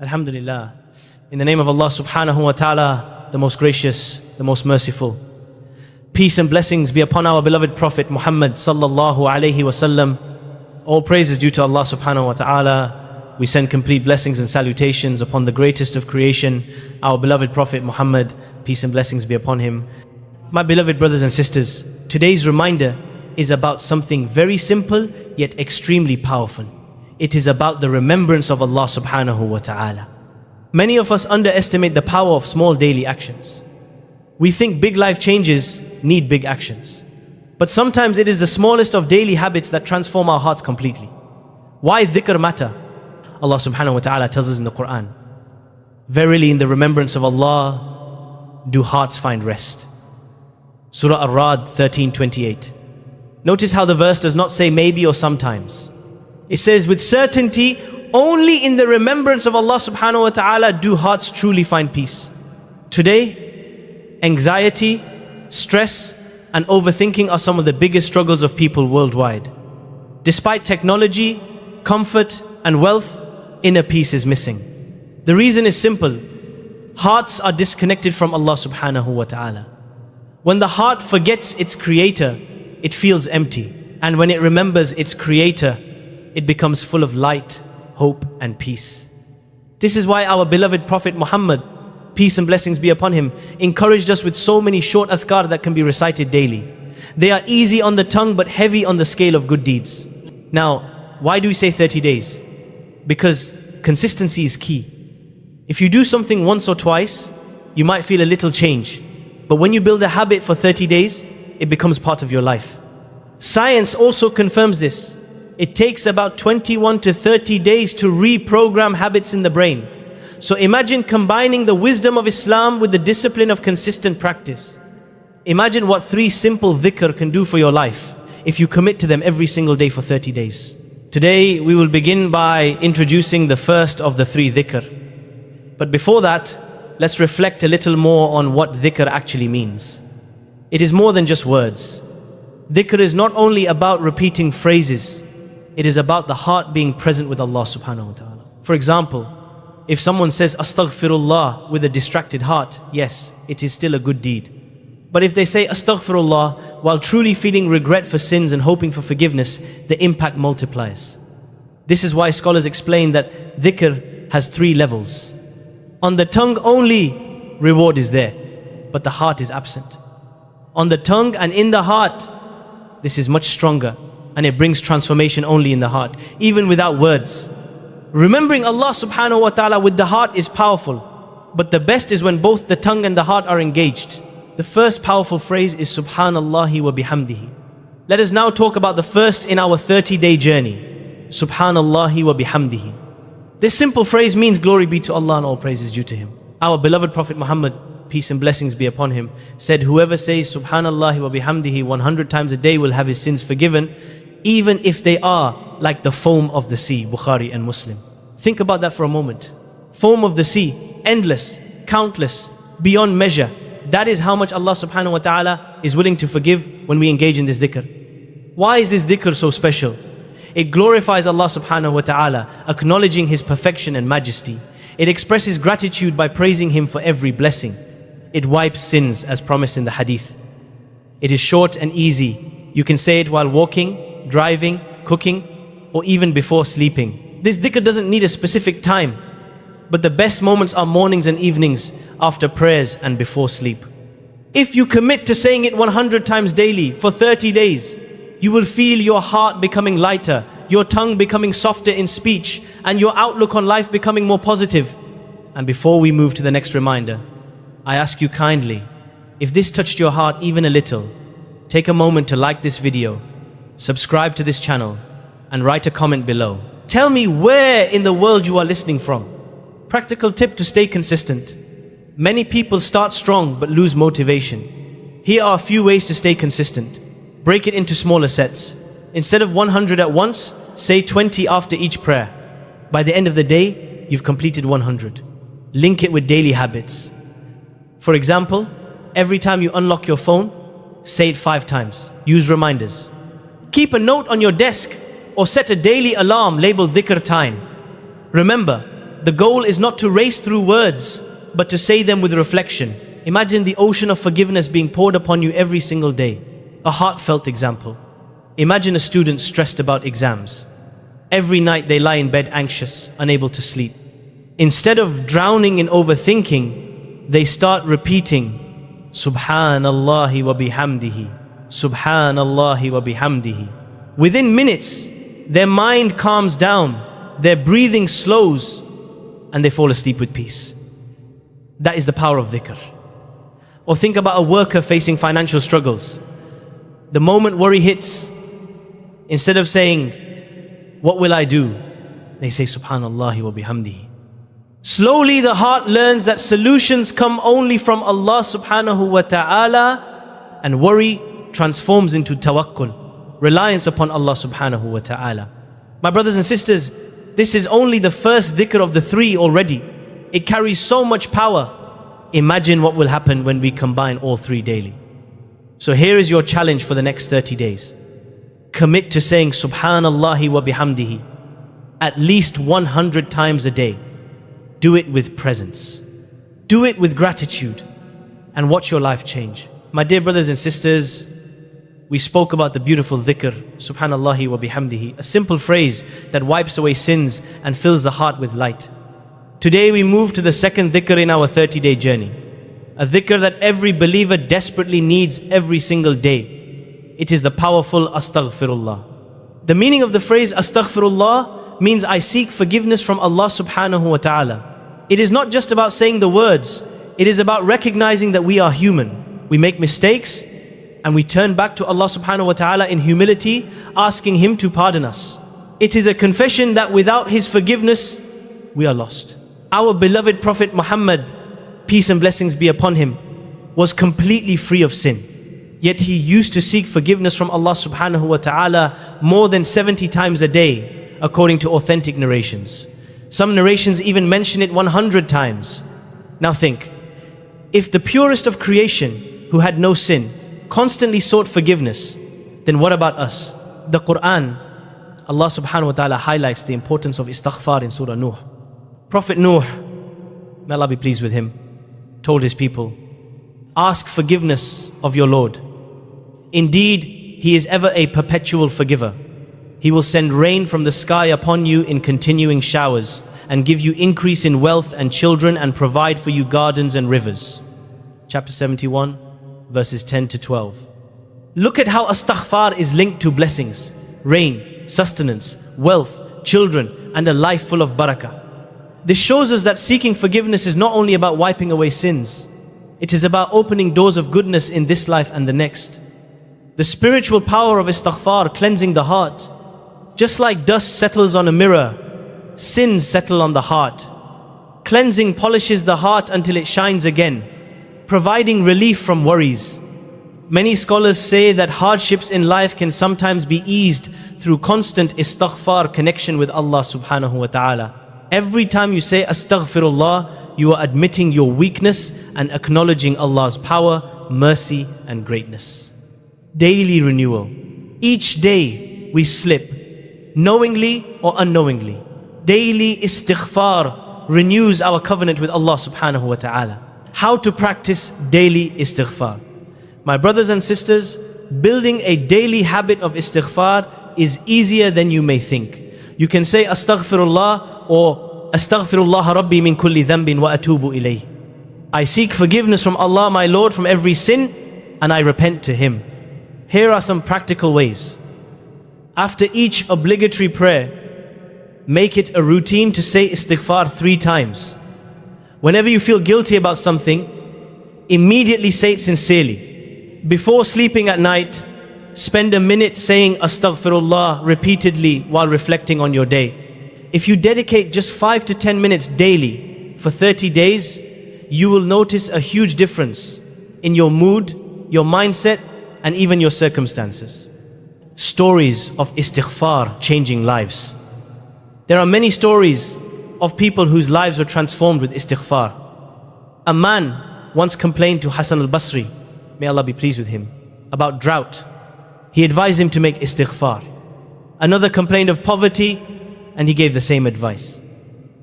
Alhamdulillah. In the name of Allah subhanahu wa ta'ala, the most gracious, the most merciful. Peace and blessings be upon our beloved Prophet Muhammad sallallahu alayhi wasallam. All praise is due to Allah subhanahu wa ta'ala. We send complete blessings and salutations upon the greatest of creation, our beloved Prophet Muhammad. Peace and blessings be upon him. My beloved brothers and sisters, today's reminder is about something very simple yet extremely powerful. It is about the remembrance of Allah subhanahu wa ta'ala. Many of us underestimate the power of small daily actions. We think big life changes need big actions. But sometimes it is the smallest of daily habits that transform our hearts completely. Why dhikr matter? Allah subhanahu wa ta'ala tells us in the Quran, verily in the remembrance of Allah do hearts find rest. Surah Ar-Ra'd 13:28. Notice how the verse does not say maybe or sometimes. It says with certainty, only in the remembrance of Allah subhanahu wa ta'ala do hearts truly find peace. Today, anxiety, stress, and overthinking are some of the biggest struggles of people worldwide. Despite technology, comfort, and wealth, inner peace is missing. The reason is simple. Hearts are disconnected from Allah subhanahu wa ta'ala. When the heart forgets its creator, it feels empty. And when it remembers its creator, it becomes full of light, hope, and peace. This is why our beloved Prophet Muhammad, peace and blessings be upon him, encouraged us with so many short adhkar that can be recited daily. They are easy on the tongue but heavy on the scale of good deeds. Now, why do we say 30 days? Because consistency is key. If you do something once or twice, you might feel a little change. But when you build a habit for 30 days, it becomes part of your life. Science also confirms this. It takes about 21 to 30 days to reprogram habits in the brain. So imagine combining the wisdom of Islam with the discipline of consistent practice. Imagine what 3 simple dhikr can do for your life if you commit to them every single day for 30 days. Today we will begin by introducing the first of the 3 dhikr. But before that, let's reflect a little more on what dhikr actually means. It is more than just words. Dhikr is not only about repeating phrases, it is about the heart being present with Allah subhanahu wa ta'ala. For example, if someone says astaghfirullah with a distracted heart, yes, it is still a good deed. But if they say astaghfirullah while truly feeling regret for sins and hoping for forgiveness, the impact multiplies. This is why scholars explain that dhikr has 3 levels. On the tongue only, reward is there, but the heart is absent. On the tongue and in the heart, this is much stronger, and it brings transformation only in the heart, even without words. Remembering Allah subhanahu wa ta'ala with the heart is powerful, but the best is when both the tongue and the heart are engaged. The first powerful phrase is Subhanallahi wa bihamdihi. Let us now talk about the first in our 30-day journey, Subhanallahi wa bihamdihi. This simple phrase means glory be to Allah and all praise is due to Him. Our beloved Prophet Muhammad, peace and blessings be upon him, said whoever says Subhanallahi wa bihamdihi 100 times a day will have his sins forgiven, even if they are like the foam of the sea. Bukhari and Muslim. Think about that for a moment. Foam of the sea, endless, countless, beyond measure. That is how much Allah subhanahu wa ta'ala is willing to forgive when we engage in this dhikr. Why is this dhikr so special? It glorifies Allah subhanahu wa ta'ala, acknowledging His perfection and majesty. It expresses gratitude by praising Him for every blessing. It wipes sins as promised in the hadith. It is short and easy. You can say it while walking, driving, cooking, or even before sleeping. This dhikr doesn't need a specific time, but the best moments are mornings and evenings, after prayers and before sleep. If you commit to saying it 100 times daily for 30 days, you will feel your heart becoming lighter, your tongue becoming softer in speech, and your outlook on life becoming more positive. And before we move to the next reminder, I ask you kindly, if this touched your heart even a little, take a moment to like this video, subscribe to this channel, and write a comment below. Tell me where in the world you are listening from. Practical tip to stay consistent. Many people start strong but lose motivation. Here are a few ways to stay consistent. Break it into smaller sets. Instead of 100 at once, say 20 after each prayer. By the end of the day, you've completed 100. Link it with daily habits. For example, every time you unlock your phone, say it 5 times. Use reminders. Keep a note on your desk or set a daily alarm labeled dhikr time. Remember, The goal is not to race through words, but to say them with reflection. Imagine the ocean of forgiveness being poured upon you every single day. A heartfelt example. Imagine a student stressed about exams. Every night they lie in bed anxious, unable to sleep. Instead of drowning in overthinking, they start repeating, Subhanallahi wa bihamdihi, Subhanallahi wa bihamdihi. Within minutes, their mind calms down, their breathing slows, and they fall asleep with peace. That is the power of dhikr. Or think about a worker facing financial struggles. The moment worry hits, instead of saying, what will I do? They say, Subhanallah wa bihamdihi. Slowly the heart learns that solutions come only from Allah subhanahu wa ta'ala, and worry transforms into tawakkul, reliance upon Allah subhanahu wa ta'ala. My brothers and sisters, this is only the first dhikr of the 3 already. It carries so much power. Imagine what will happen when we combine all 3 daily. So here is your challenge for the next 30 days. Commit to saying Subhanallahi wa bihamdihi at least 100 times a day. Do it with presence. Do it with gratitude, and watch your life change. My dear brothers and sisters, we spoke about the beautiful dhikr, Subhanallahi wa bihamdihi, a simple phrase that wipes away sins and fills the heart with light. Today we move to the second dhikr in our 30-day journey. A dhikr that every believer desperately needs every single day. It is the powerful Astaghfirullah. The meaning of the phrase Astaghfirullah means I seek forgiveness from Allah subhanahu wa ta'ala. It is not just about saying the words, it is about recognizing that we are human. We make mistakes and we turn back to Allah subhanahu wa ta'ala in humility, asking Him to pardon us. It is a confession that without His forgiveness, we are lost. Our beloved Prophet Muhammad, peace and blessings be upon him, was completely free of sin. Yet he used to seek forgiveness from Allah subhanahu wa ta'ala more than 70 times a day, according to authentic narrations. Some narrations even mention it 100 times. Now think, if the purest of creation, who had no sin, constantly sought forgiveness, then what about us? The Quran, Allah subhanahu wa ta'ala highlights the importance of istighfar in Surah Nuh. Prophet Nuh, may Allah be pleased with him, told his people, ask forgiveness of your Lord. Indeed, He is ever a perpetual forgiver. He will send rain from the sky upon you in continuing showers, and give you increase in wealth and children, and provide for you gardens and rivers. Chapter 71, verses 10 to 12. Look at how astaghfar is linked to blessings, rain, sustenance, wealth, children, and a life full of barakah. This shows us that seeking forgiveness is not only about wiping away sins, it is about opening doors of goodness in this life and the next. The spiritual power of istighfar cleansing the heart. Just like dust settles on a mirror, sins settle on the heart. Cleansing polishes the heart until it shines again, providing relief from worries. Many scholars say that hardships in life can sometimes be eased through constant istighfar connection with Allah subhanahu wa ta'ala. Every time you say Astaghfirullah, you are admitting your weakness and acknowledging Allah's power, mercy and greatness. Daily renewal. Each day we slip, knowingly or unknowingly. Daily istighfar renews our covenant with Allah subhanahu wa ta'ala. How to practice daily istighfar? My brothers and sisters, building a daily habit of istighfar is easier than you may think. You can say Astaghfirullah or Astaghfirullah Rabbi min kulli dhanbin wa atubu ilayh. I seek forgiveness from Allah my Lord from every sin and I repent to Him. Here are some practical ways. After each obligatory prayer, make it a routine to say istighfar 3 times. Whenever you feel guilty about something, immediately say it sincerely. Before sleeping at night, spend a minute saying Astaghfirullah repeatedly while reflecting on your day. If you dedicate just 5 to 10 minutes daily for 30 days, you will notice a huge difference in your mood, your mindset, and even your circumstances. Stories of istighfar changing lives. There are many stories of people whose lives were transformed with istighfar. A man once complained to Hassan al-Basri, may Allah be pleased with him, about drought. He advised him to make istighfar. Another complained of poverty and he gave the same advice.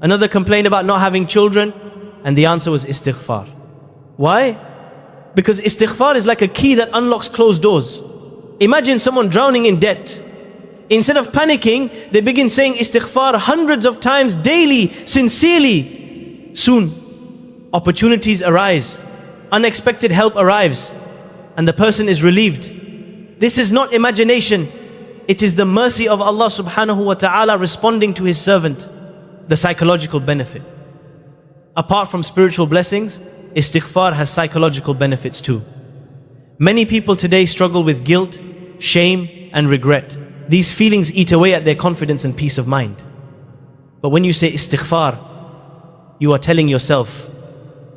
Another complained about not having children, and the answer was istighfar. Why? Because istighfar is like a key that unlocks closed doors. Imagine someone drowning in debt. Instead of panicking, they begin saying istighfar hundreds of times daily, sincerely. Soon, opportunities arise, unexpected help arrives, and the person is relieved. This is not imagination. It is the mercy of Allah subhanahu wa ta'ala responding to His servant. The psychological benefit. Apart from spiritual blessings, istighfar has psychological benefits too. Many people today struggle with guilt, shame, and regret. These feelings eat away at their confidence and peace of mind. But when you say istighfar, you are telling yourself,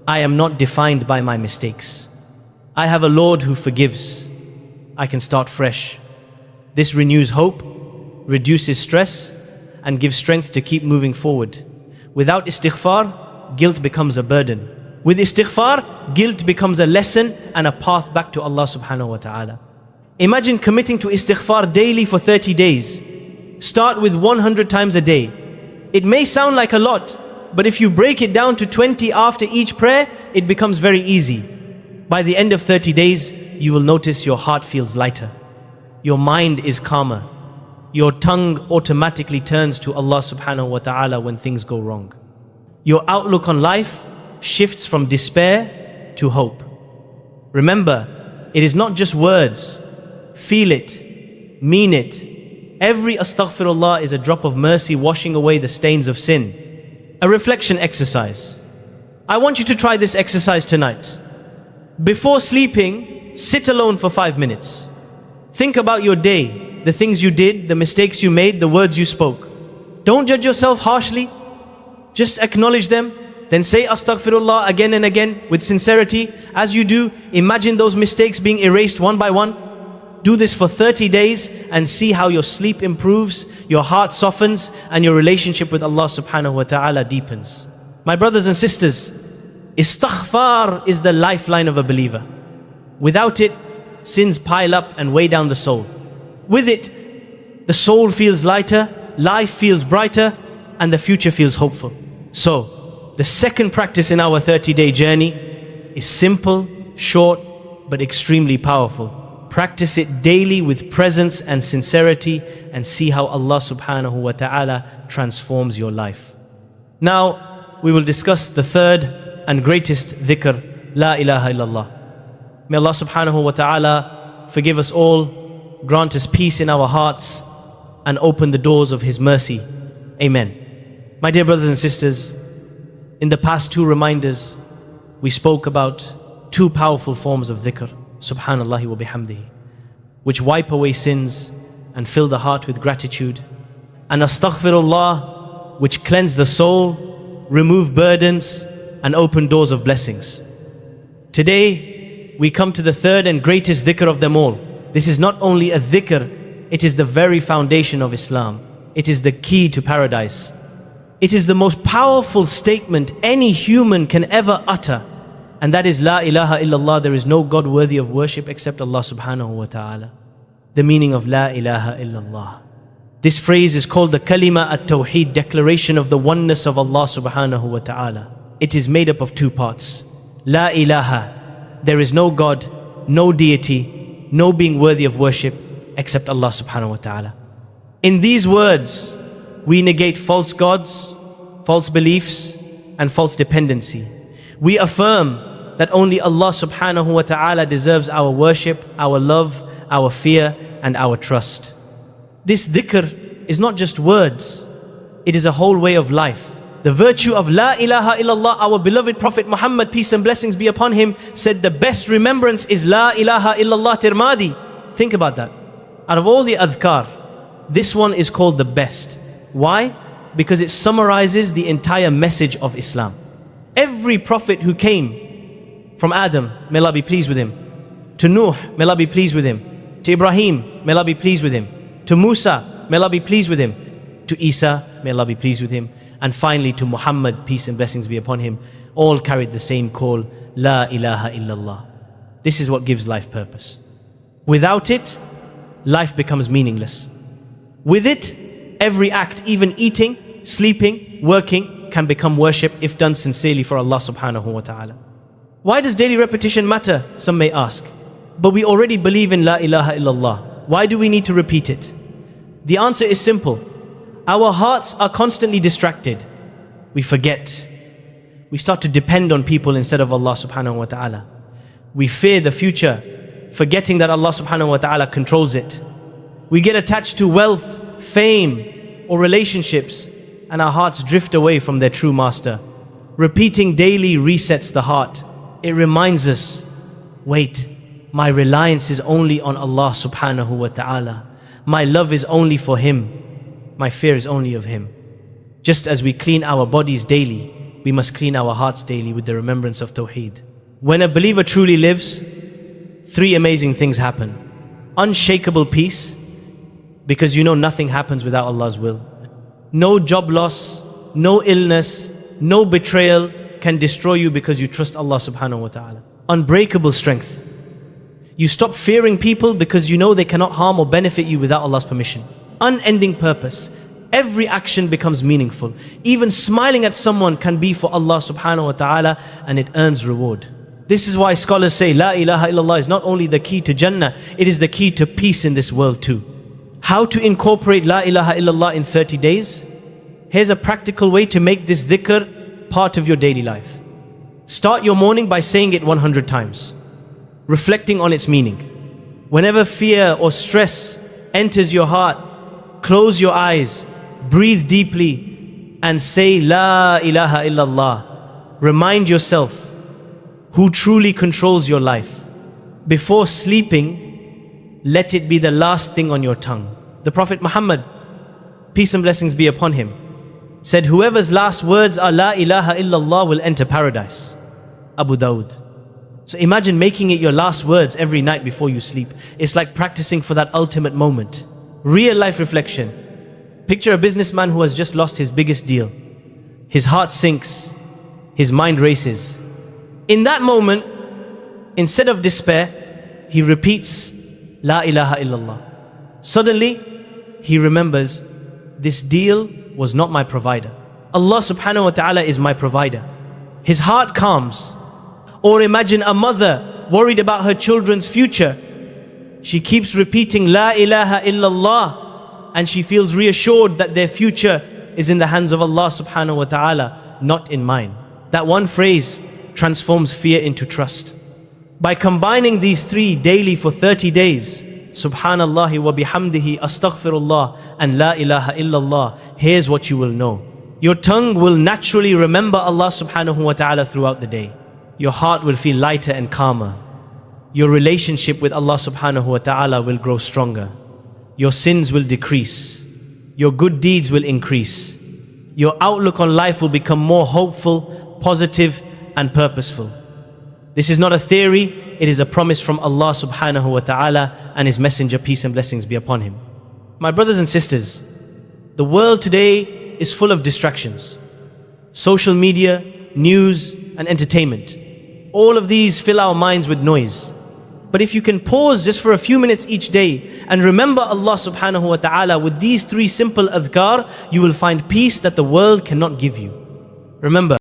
I am not defined by my mistakes. I have a Lord who forgives. I can start fresh. This renews hope, reduces stress, and gives strength to keep moving forward. Without istighfar, guilt becomes a burden. With istighfar, guilt becomes a lesson and a path back to Allah subhanahu wa ta'ala. Imagine committing to istighfar daily for 30 days. Start with 100 times a day. It may sound like a lot, but if you break it down to 20 after each prayer, it becomes very easy. By the end of 30 days, you will notice your heart feels lighter. Your mind is calmer. Your tongue automatically turns to Allah subhanahu wa ta'ala when things go wrong. Your outlook on life shifts from despair to hope. Remember, it is not just words. Feel it, mean it. Every astaghfirullah is a drop of mercy washing away the stains of sin. A reflection exercise. I want you to try this exercise tonight. Before sleeping, sit alone for 5 minutes. Think about your day, the things you did, the mistakes you made, the words you spoke. Don't judge yourself harshly. Just acknowledge them. Then say astaghfirullah again and again with sincerity. As you do, imagine those mistakes being erased one by one. Do this for 30 days and see how your sleep improves, your heart softens, and your relationship with Allah subhanahu wa ta'ala deepens. My brothers and sisters, istighfar is the lifeline of a believer. Without it, sins pile up and weigh down the soul. With it, the soul feels lighter, life feels brighter, and the future feels hopeful. So, the second practice in our 30-day journey is simple, short, but extremely powerful. Practice it daily with presence and sincerity and see how Allah subhanahu wa ta'ala transforms your life. Now, we will discuss the third and greatest dhikr, La ilaha illallah. May Allah subhanahu wa ta'ala forgive us all, grant us peace in our hearts, and open the doors of His mercy. Amen. My dear brothers and sisters, in the past 2 reminders, we spoke about 2 powerful forms of dhikr, subhanallahi wa bihamdihi, which wipe away sins and fill the heart with gratitude, and astaghfirullah, which cleanse the soul, remove burdens, and open doors of blessings. Today, we come to the third and greatest dhikr of them all. This is not only a dhikr, it is the very foundation of Islam. It is the key to paradise. It is the most powerful statement any human can ever utter. And that is La ilaha illallah, there is no God worthy of worship except Allah subhanahu wa ta'ala. The meaning of La ilaha illallah. This phrase is called the Kalima at-Tawheed, declaration of the oneness of Allah subhanahu wa ta'ala. It is made up of 2 parts. La ilaha, there is no God, no deity, no being worthy of worship except Allah subhanahu wa ta'ala. In these words, we negate false gods, false beliefs, and false dependency. We affirm that only Allah subhanahu wa ta'ala deserves our worship, our love, our fear, and our trust. This dhikr is not just words, it is a whole way of life. The virtue of La ilaha illallah, our beloved Prophet Muhammad, peace and blessings be upon him, said the best remembrance is La ilaha illallah tirmadi. Think about that. Out of all the adhkar, this one is called the best. Why? Because it summarizes the entire message of Islam. Every prophet who came from Adam, may Allah be pleased with him, to Nuh, may Allah be pleased with him, to Ibrahim, may Allah be pleased with him, to Musa, may Allah be pleased with him, to Isa, may Allah be pleased with him, and finally to Muhammad, peace and blessings be upon him, all carried the same call, La ilaha illallah. This is what gives life purpose. Without it, life becomes meaningless. With it, every act, even eating, sleeping, working, can become worship if done sincerely for Allah subhanahu wa ta'ala. Why does daily repetition matter? Some may ask. But we already believe in La ilaha illallah. Why do we need to repeat it? The answer is simple. Our hearts are constantly distracted. We forget. We start to depend on people instead of Allah subhanahu wa ta'ala. We fear the future, forgetting that Allah subhanahu wa ta'ala controls it. We get attached to wealth, fame, or relationships, and our hearts drift away from their true master. Repeating daily resets the heart. It reminds us, wait, my reliance is only on Allah subhanahu wa ta'ala. My love is only for Him. My fear is only of Him. Just as we clean our bodies daily, we must clean our hearts daily with the remembrance of Tawheed. When a believer truly lives, three amazing things happen. Unshakable peace, because you know nothing happens without Allah's will. No job loss, no illness, no betrayal can destroy you because you trust Allah subhanahu wa ta'ala. Unbreakable strength. You stop fearing people because you know they cannot harm or benefit you without Allah's permission. Unending purpose. Every action becomes meaningful. Even smiling at someone can be for Allah subhanahu wa ta'ala, and it earns reward. This is why scholars say La ilaha illallah is not only the key to Jannah, it is the key to peace in this world too. How to incorporate La ilaha illallah in 30 days? Here's a practical way to make this dhikr part of your daily life. Start your morning by saying it 100 times, reflecting on its meaning. Whenever fear or stress enters your heart, close your eyes, breathe deeply, and say La ilaha illallah. Remind yourself who truly controls your life. Before sleeping, let it be the last thing on your tongue. The Prophet Muhammad, peace and blessings be upon him, said, whoever's last words are La ilaha illallah will enter paradise. Abu Dawud. So imagine making it your last words every night before you sleep. It's like practicing for that ultimate moment. Real life reflection. Picture a businessman who has just lost his biggest deal. His heart sinks. His mind races. In that moment, instead of despair, he repeats La ilaha illallah. Suddenly, he remembers, this deal was not my provider. Allah subhanahu wa ta'ala is my provider. His heart calms. Or imagine a mother worried about her children's future. She keeps repeating La ilaha illallah, and she feels reassured that their future is in the hands of Allah subhanahu wa ta'ala, not in mine. That one phrase transforms fear into trust. By combining these three daily for 30 days, Subhanallah wa bihamdihi, astaghfirullah, and La ilaha illallah, here's what you will know. Your tongue will naturally remember Allah subhanahu wa ta'ala throughout the day. Your heart will feel lighter and calmer. Your relationship with Allah subhanahu wa ta'ala will grow stronger. Your sins will decrease. Your good deeds will increase. Your outlook on life will become more hopeful, positive, and purposeful. This is not a theory, it is a promise from Allah subhanahu wa ta'ala and His Messenger, peace and blessings be upon him. My brothers and sisters, the world today is full of distractions. Social media, news, and entertainment. All of these fill our minds with noise. But if you can pause just for a few minutes each day and remember Allah subhanahu wa ta'ala with these three simple adhkar, you will find peace that the world cannot give you. Remember,